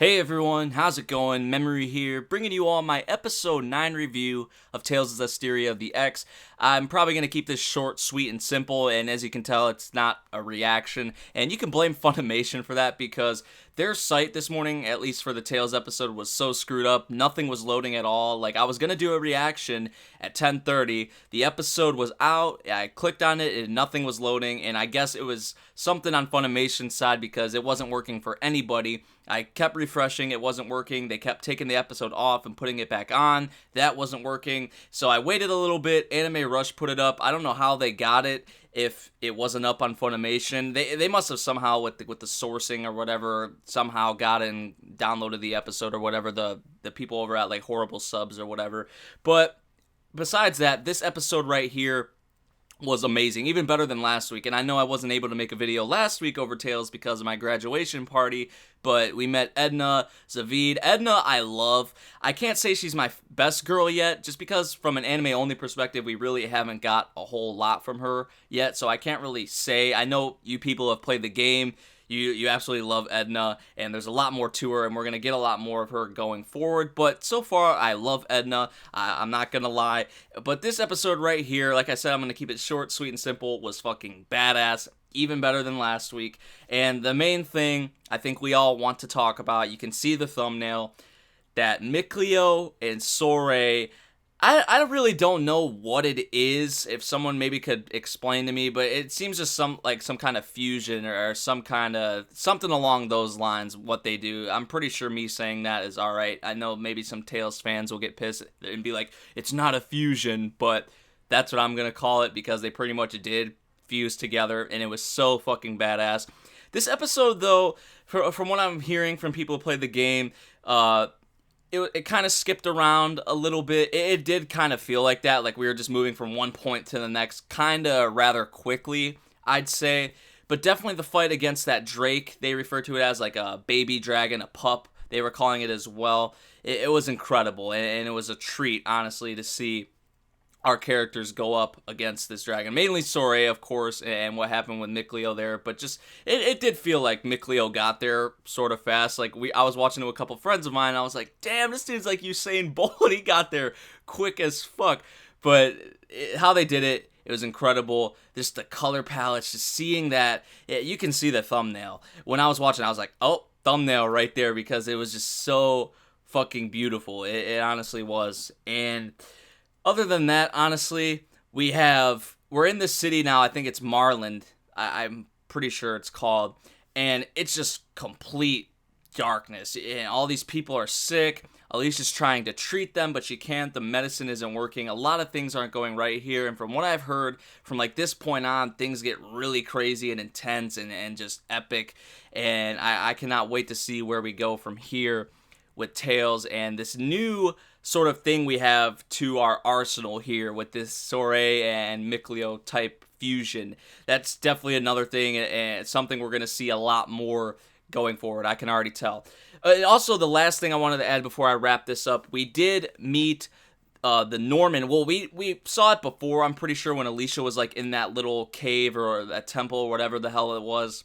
Hey everyone, how's it going? Memory here, bringing you all my episode 9 review of Tales of Zestiria the X. I'm probably going to keep this short, sweet, and simple, and as you can tell, it's not a reaction. And you can blame Funimation for that because their site this morning, at least for the Tales episode, was so screwed up. Nothing was loading at all. Like, I was going to do a reaction at 10:30. The episode was out. I clicked on it and nothing was loading. And I guess it was something on Funimation's side because it wasn't working for anybody. I kept refreshing, it wasn't working. They kept taking the episode off and putting it back on. That wasn't working. So I waited a little bit. Anime Rush put it up. I don't know how they got it if it wasn't up on Funimation. They must have somehow with the sourcing or whatever somehow got it and downloaded the episode or whatever, the people over at like Horrible Subs or whatever. But besides that, this episode right here was amazing, even better than last week. And I know I wasn't able to make a video last week over Tales because of my graduation party, but we met Edna, Zavid. Edna, I love. I can't say she's my best girl yet, just because from an anime-only perspective, we really haven't got a whole lot from her yet, so I can't really say. I know you people have played the game. You absolutely love Edna, and there's a lot more to her, and we're going to get a lot more of her going forward. But so far, I love Edna. I'm not going to lie. But this episode right here, like I said, I'm going to keep it short, sweet, and simple, was fucking badass. Even better than last week. And the main thing I think we all want to talk about, you can see the thumbnail, that Mikleo and Sorey, I really don't know what it is. If someone maybe could explain to me, but it seems just some kind of fusion or some kind of something along those lines. What they do, I'm pretty sure me saying that is all right. I know maybe some Tales fans will get pissed and be like, "It's not a fusion," but that's what I'm gonna call it because they pretty much did fuse together, and it was so fucking badass. This episode, though, from what I'm hearing from people who played the game, it kind of skipped around a little bit. It did kind of feel like that, like we were just moving from one point to the next, kind of rather quickly, I'd say. But definitely the fight against that Drake, they refer to it as like a baby dragon, a pup, they were calling it as well. It was incredible, and it was a treat, honestly, to see our characters go up against this dragon. Mainly Sorey, of course, and what happened with Mikleo there, but just, it did feel like Mikleo got there sort of fast. Like, I was watching it with a couple friends of mine, and I was like, damn, this dude's like Usain Bolt, he got there quick as fuck. But how they did it, it was incredible. Just the color palettes, just seeing that, you can see the thumbnail. When I was watching, I was like, oh, thumbnail right there, because it was just so fucking beautiful. It honestly was. And other than that, honestly, we're in this city now. I think it's Marland. I'm pretty sure it's called. And it's just complete darkness. And all these people are sick. Alicia's trying to treat them, but she can't. The medicine isn't working. A lot of things aren't going right here. And from what I've heard, from like this point on, things get really crazy and intense and just epic. And I cannot wait to see where we go from here with Tales and this new sort of thing we have to our arsenal here with this Sorey and Mikleo type fusion. That's definitely another thing, and something we're going to see a lot more going forward, I can already tell. And also, the last thing I wanted to add before I wrap this up, we did meet the Norman. Well, we saw it before, I'm pretty sure, when Alicia was like in that little cave or that temple or whatever the hell it was.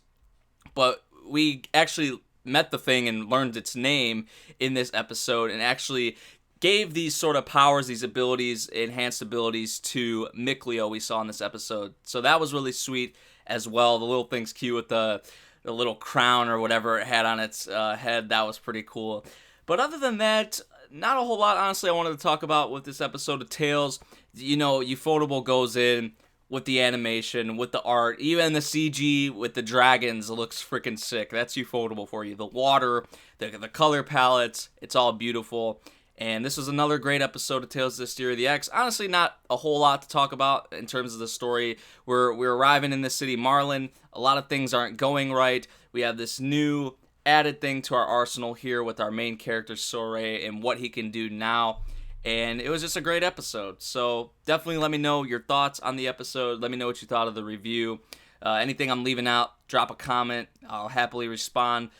But we actually met the thing and learned its name in this episode, and actually gave these sort of powers, these abilities, enhanced abilities to Mikleo we saw in this episode. So that was really sweet as well. The little thing's cute with the little crown or whatever it had on its head. That was pretty cool. But other than that, not a whole lot, honestly, I wanted to talk about with this episode of Tales. You know, Ufotable goes in with the animation, with the art, even the CG with the dragons looks freaking sick. That's Ufotable for you. The water, the color palettes, it's all beautiful. And this was another great episode of Tales of Zestiria the X. Honestly, not a whole lot to talk about in terms of the story. We're arriving in this city, Marlin. A lot of things aren't going right. We have this new added thing to our arsenal here with our main character, Sorey, and what he can do now. And it was just a great episode. So definitely let me know your thoughts on the episode. Let me know what you thought of the review. Anything I'm leaving out, drop a comment. I'll happily respond.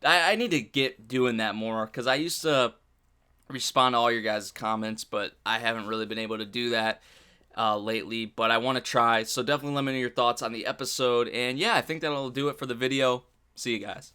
I need to get doing that more, because I used to respond to all your guys' comments, but I haven't really been able to do that lately, but I want to try. So definitely let me know your thoughts on the episode. And yeah, I think that'll do it for the video. See you guys.